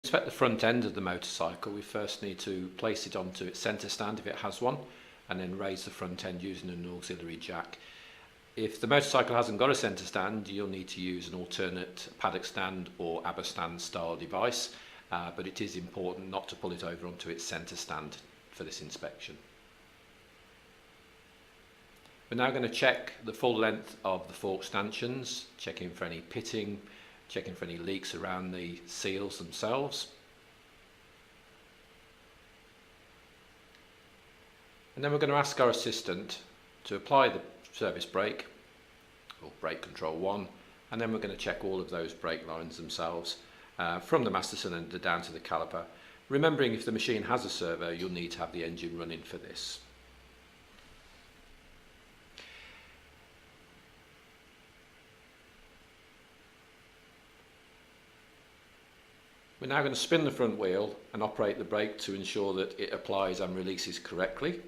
Inspect the front end of the motorcycle, we first need to place it onto its centre stand if it has one, and then raise the front end using an auxiliary jack. If the motorcycle hasn't got a centre stand, you'll need to use an alternate paddock stand or ABBA stand style device, but it is important not to pull it over onto its centre stand for this inspection. We're now going to check the full length of the fork stanchions, checking for any pitting, checking for any leaks around the seals themselves. And then we're going to ask our assistant to apply the service brake, or brake control 1, and then we're going to check all of those brake lines themselves from the master cylinder down to the caliper. Remembering if the machine has a servo, you'll need to have the engine running for this. We're now going to spin the front wheel and operate the brake to ensure that it applies and releases correctly.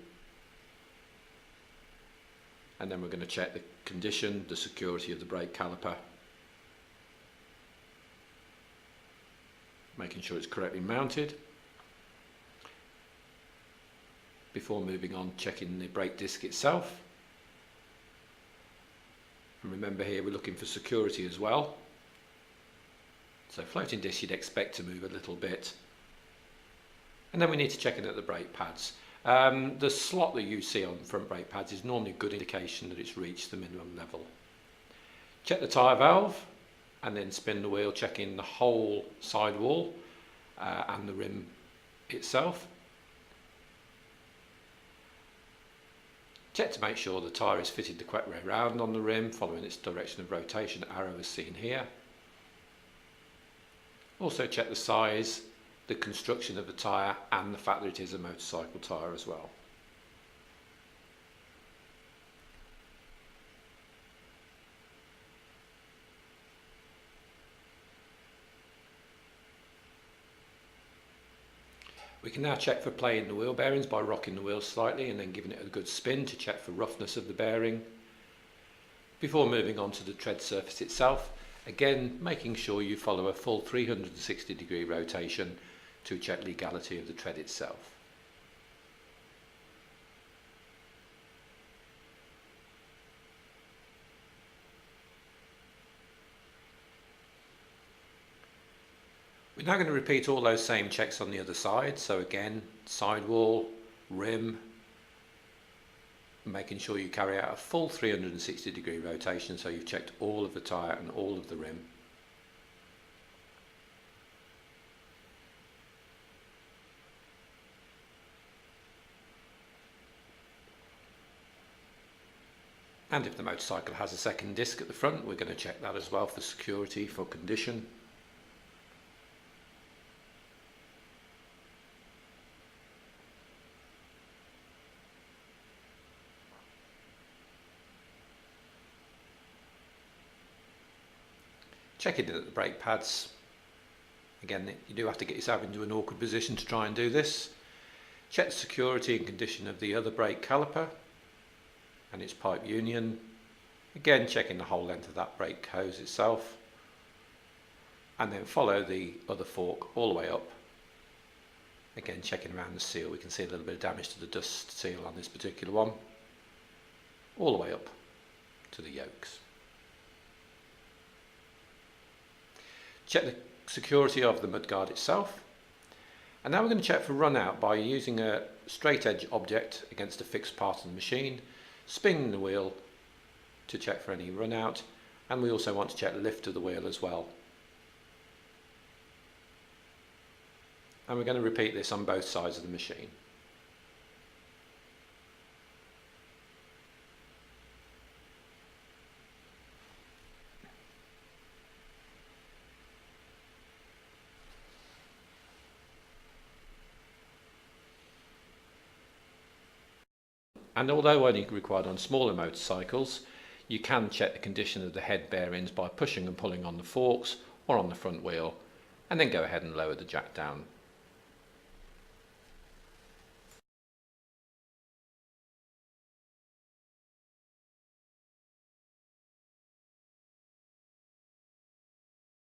And then we're going to check the condition, the security of the brake caliper, making sure it's correctly mounted. Before moving on, checking the brake disc itself. And remember here we're looking for security as well. So floating disc you'd expect to move a little bit. And then we need to check in at the brake pads. The slot that you see on front brake pads is normally a good indication that it's reached the minimum level. Check the tyre valve and then spin the wheel, checking the whole sidewall and the rim itself. Check to make sure the tyre is fitted the correct way around on the rim, following its direction of rotation arrow as seen here. Also check the size, the construction of the tyre, and the fact that it is a motorcycle tyre as well. We can now check for play in the wheel bearings by rocking the wheel slightly and then giving it a good spin to check for roughness of the bearing. Before moving on to the tread surface itself, again making sure you follow a full 360-degree rotation to check legality of the tread itself. We're now going to repeat all those same checks on the other side. So again, sidewall, rim, making sure you carry out a full 360-degree rotation so you've checked all of the tyre and all of the rim. And if the motorcycle has a second disc at the front, we're going to check that as well for security, for condition. Checking in at the brake pads. Again, you do have to get yourself into an awkward position to try and do this. Check the security and condition of the other brake caliper and its pipe union. Again, checking the whole length of that brake hose itself. And then follow the other fork all the way up. Again, checking around the seal. We can see a little bit of damage to the dust seal on this particular one. All the way up to the yokes. Check the security of the mudguard itself. And now we're going to check for run out by using a straight edge object against a fixed part of the machine, spinning the wheel to check for any run out, and we also want to check the lift of the wheel as well. And we're going to repeat this on both sides of the machine. And although only required on smaller motorcycles, you can check the condition of the head bearings by pushing and pulling on the forks or on the front wheel, and then go ahead and lower the jack down